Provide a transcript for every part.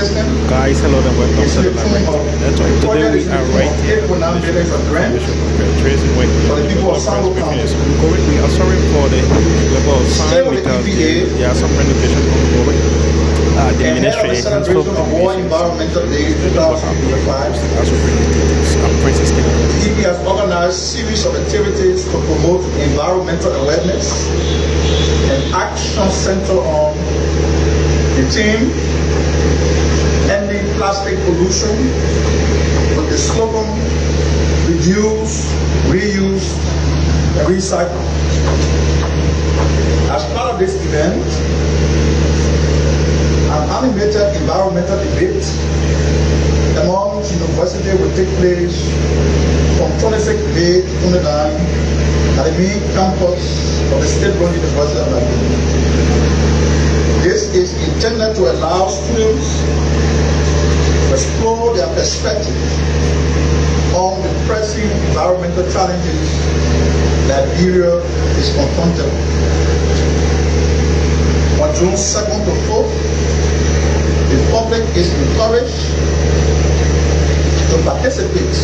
Guys, hello and welcome to the Network. Today we are right here on the tracing when the conference briefing is ongoing. We are sorry for the level of sound because there are some renovations ongoing. The ministry is full of Environmental Day 2025. I'm Princess Kennedy. The EP has organized a series of activities to promote environmental awareness and action centered on the theme ending plastic pollution with the slogan reduce, reuse, and recycle. As part of this event, an animated environmental debate among universities will take place from 26th May to 29 at the main campus of the State-run University of Liberia. This is intended to allow students to explore their perspective on the pressing environmental challenges Liberia is confronted with. On June 2nd to 4th, the public is encouraged to participate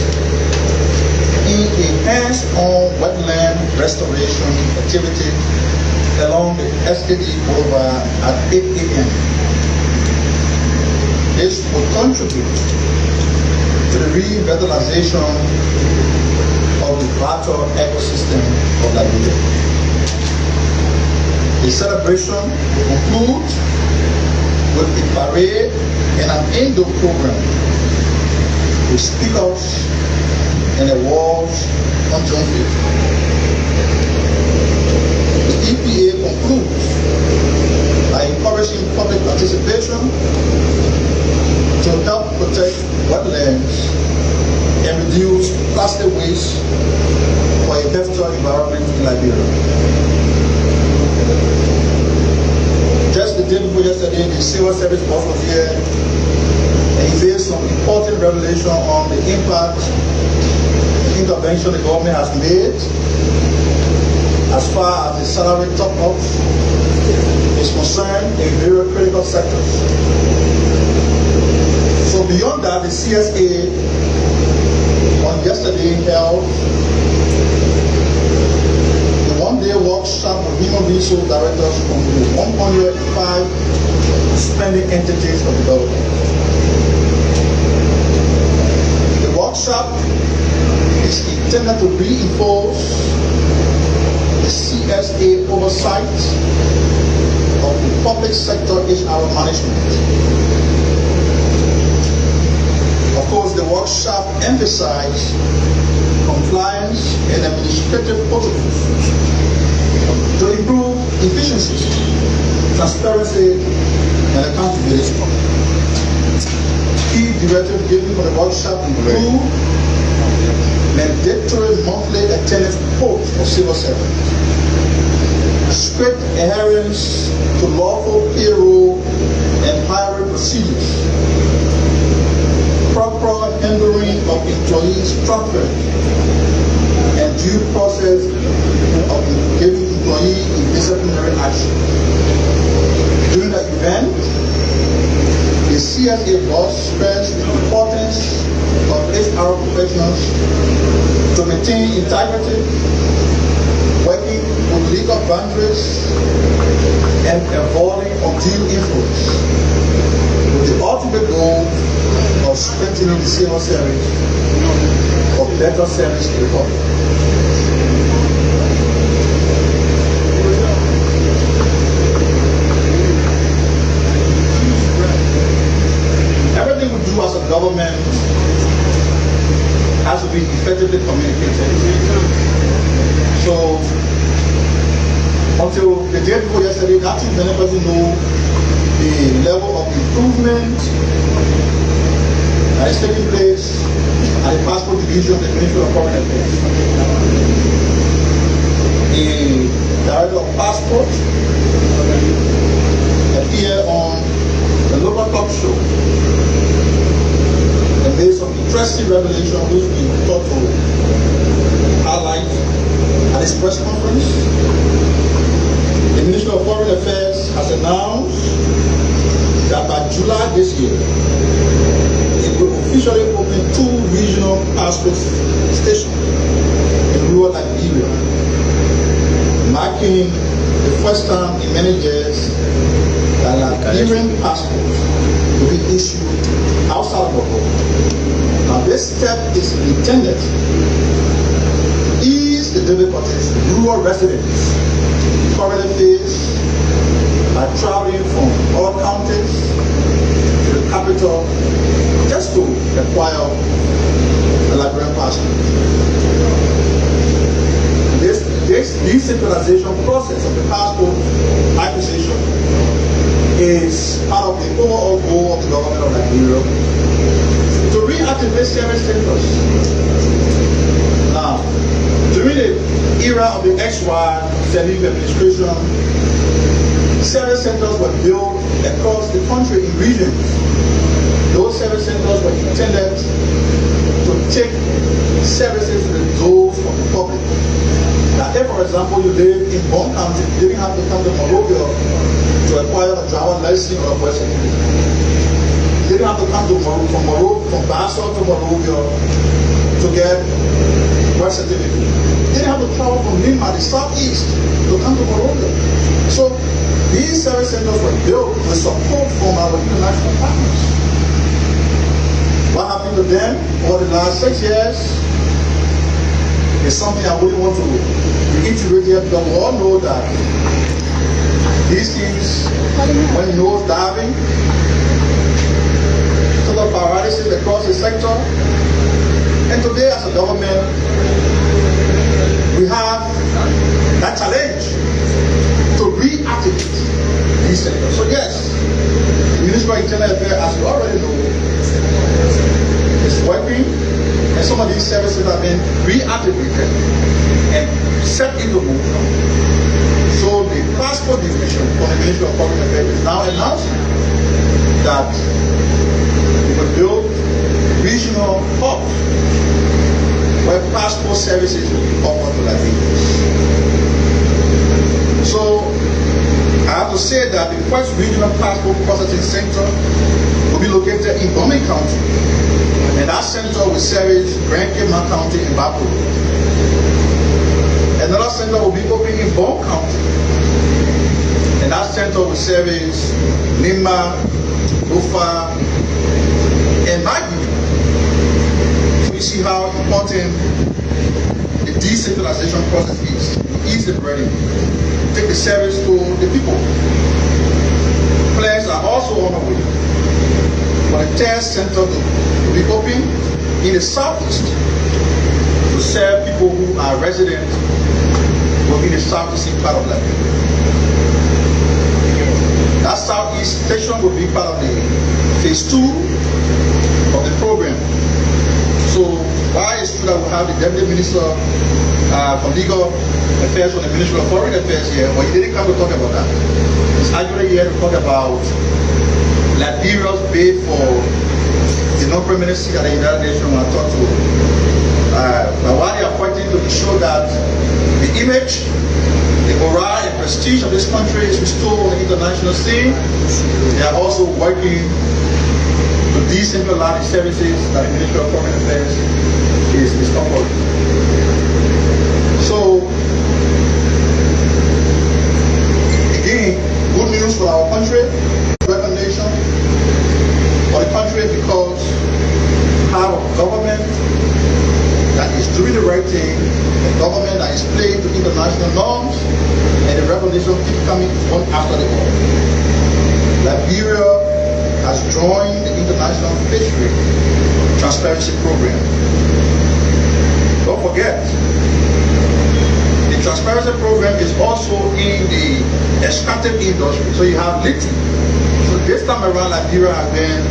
in a hands-on wetland restoration activity along the SKD Boulevard at 8 a.m. This will contribute to the revitalization of the vital ecosystem of Liberia. The celebration will conclude with a parade and an indoor program with speakers and awards on June 5th. The EPA concludes by encouraging public participation to help protect wetlands and reduce plastic waste for a healthier environment in Liberia. Just the day before yesterday, the civil service boss was here and he made some important revelation on the impact intervention the government has made as far as the salary top-ups is concerned in very critical sectors. So beyond that, the CSA on yesterday held the one-day workshop with human resource directors from the 105 spending entities of the government. The workshop is intended to reinforce the CSA oversight of the public sector HR management. Of course, the workshop emphasized compliance and administrative protocols to improve efficiency, transparency, and accountability. Key directives given for the workshop include mandatory monthly attendance reports for civil servants, strict adherence to lawful payroll and hiring procedures, proper handling of employees' transfer, and due process of giving employee in disciplinary action. During the event, the CSA boss stressed the importance of HR professionals to maintain integrity, working with legal boundaries, and avoiding undue influence, with the ultimate goal of strengthening the civil service for better service to the public. Everything we do as a government has to be effectively communicated. So, until the day before yesterday, not too many people know the level of improvement that is taking place at the passport division of the Ministry of Foreign Affairs. The director of passport appeared on the local talk show and made some interesting revelation which we thought to highlight at this press conference. The Ministry of Foreign Affairs has announced that by July this year, it will officially open 2 regional passport stations in rural Liberia, marking the first time in many years that Liberian passports will be issued outside of the border. Now this step is intended to ease the difficulties rural residents currently face by traveling from other counties to the capital just to acquire a Liberian passport. This decentralization process of the passport acquisition is part of the overall goal of the government of Liberia to reactivate service centers. Now, during the era of the XY Salive administration, service centers were built across the country in regions. Those service centers were intended to take services to the doors of the public. Now, if, for example, you live in Bon County, you didn't have to come to Monrovia to acquire a driver's license or a birth certificate. You didn't have to come to from Basso to Monrovia to get birth certificate. You didn't have to travel from Lima, the southeast, to come to Monrovia. So these service centers were built with support from our international partners. What happened to them over the last 6 years is something I wouldn't want to reiterate here, because we all know that these things, when nose diving, total paralysis across the sector, and today as a government, we have that challenge to reactivate these sectors. So yes, the Ministry of Internal Affairs, as you already know, is working, and some of these services have been reactivated and set into motion. So the passport division from the Ministry of Foreign Affairs is now announcing that we will build regional hubs where passport services will be offered to Liberians. So I have to say that the first regional passport processing center will be located in Bombay County, and that center will service Grand Cayman County and Bapu. Another center will be opening in Bon County, and that center will service Lima, Ufa, and Maggie. So you see how important the decentralization process is. Ease the burden, take the service to the people. Plans are also on the way for the test center to be open in the southeast to serve people who are residents within the southeastern part of Liberia. That southeast station will be part of the phase 2 of the program. So why is true that we have the Deputy Minister for Legal Affairs from the Ministry of Foreign Affairs here, but he didn't come to talk about that. He's actually here to talk about Liberia's bid for the non-permanent seat at the United Nations. I talked to but why they are fighting to ensure that the image, the morale and prestige of this country is restored on the international scene. They are also working to decentralize the services that the Ministry of Foreign Affairs is offering. So, again, good news for our country, recognition for the country, because have a government that is doing the right thing, a government that is playing to international norms, and the recognition keep coming one after the other. Liberia has joined the International Fishery Transparency Program. Don't forget, the transparency program is also in the extractive industry. So you have lithium. So this time around, Liberia has been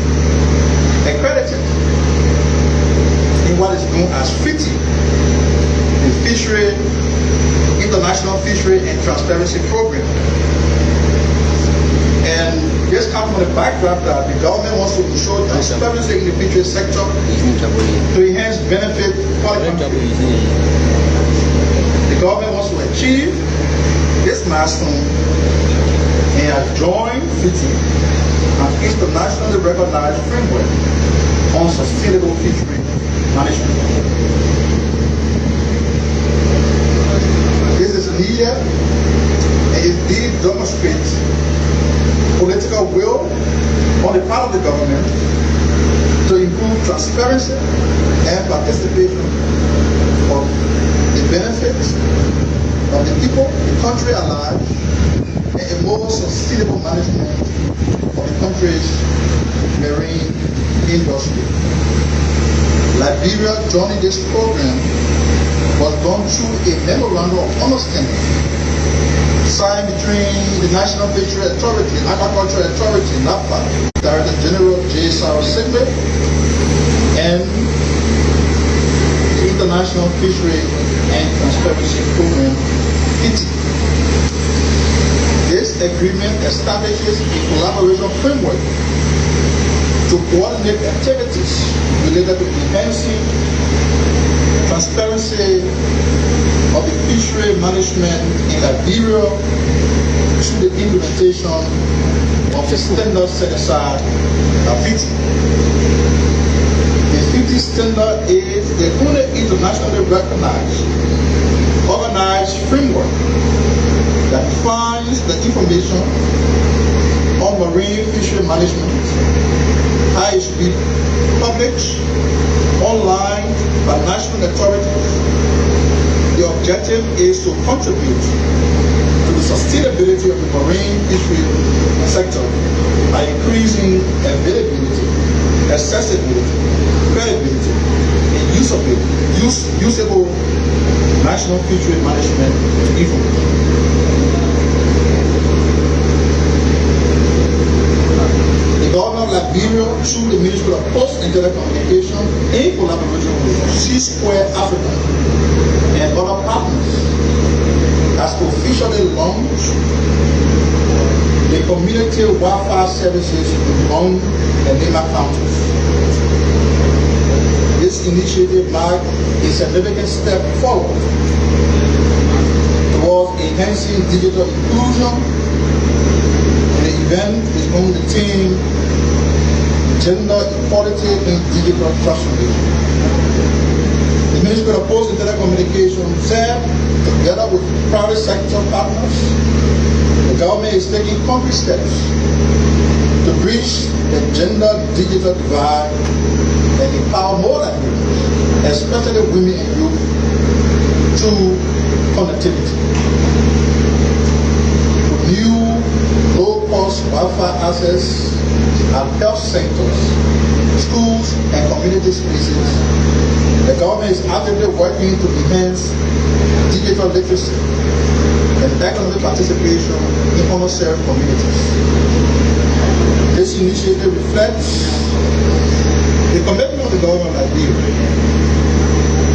accredited in what is known as FITI, the Fishery, International Fishery and Transparency Program. And this comes from the backdrop that the government wants to ensure transparency in the fishery sector to enhance benefit for the country. The government wants to achieve this milestone and has joined FITI and internationally recognized framework on sustainable fishery management. This is needed and indeed demonstrates political will on the part of the government to improve transparency and participation of the benefits of the people, the country at large, and a more sustainable management of the country's marine industry. Liberia joining this program was done through a memorandum of understanding signed between the National Fishery Authority, Agricultural Authority, NAFA, Director General J. Sarah Sigler, and the International Fishery and Transparency Program, FITI. This agreement establishes a collaboration framework to coordinate activities related to enhancing transparency of the fishery management in Liberia through the implementation of the standard set aside by FITI. The FITI standard is the only internationally recognized, organized framework that defines the information on marine fishery management, how it should be published online by national authorities. The objective is to contribute to the sustainability of the marine fishery sector by increasing availability, accessibility, credibility, and usable national fishery management information. The government of Liberia, through the Ministry of Posts and Telecommunication, in collaboration with C-Square Africa and other partners, has officially launched the community Wi-Fi services in Long and Lima counties. This initiative marks a significant step forward towards enhancing digital inclusion. The event is on the theme Gender Equality in Digital Transformation. The Ministry of Posts and Telecommunications said, together with private sector partners, the government is taking concrete steps to bridge the gender-digital divide and empower more Liberians, especially women and youth, through connectivity. With new low-cost Wi-Fi access at health centers, schools, and community spaces, the government is actively working to enhance digital literacy and economic participation in underserved communities. This initiative reflects the commitment of the government of Liberia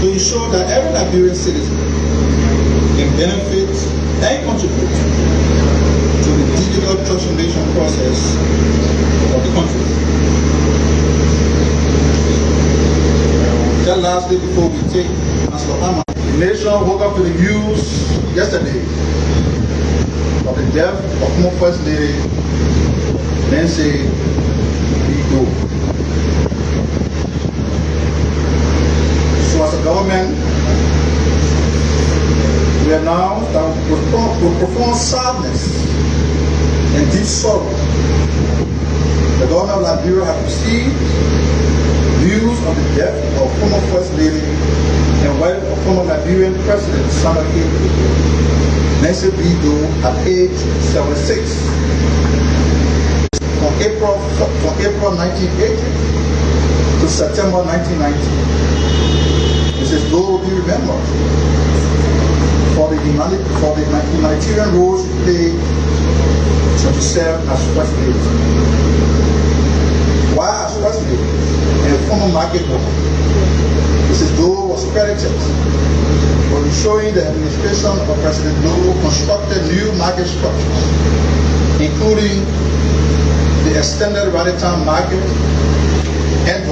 to ensure that every Liberian citizen can benefit and contribute to the digital transformation process of the country. Just lastly, before we take Councilor Hammer, the nation woke up to the news yesterday of the death of former First Lady Nancy Bido. So as a government, we announce that with profound sadness and deep sorrow, the government of Liberia has received news of the death of former First Lady and wife of former Liberian President Samuel Nancy Bido at age 76 from April 1980 to September 1990. Mrs. Bido will be remembered for the humanitarian role she played when she served as First Lady. While as First Lady and former market woman, Mrs. Bido was credited for ensuring the administration of President Bido constructed new market structures, including the extended Raritan market and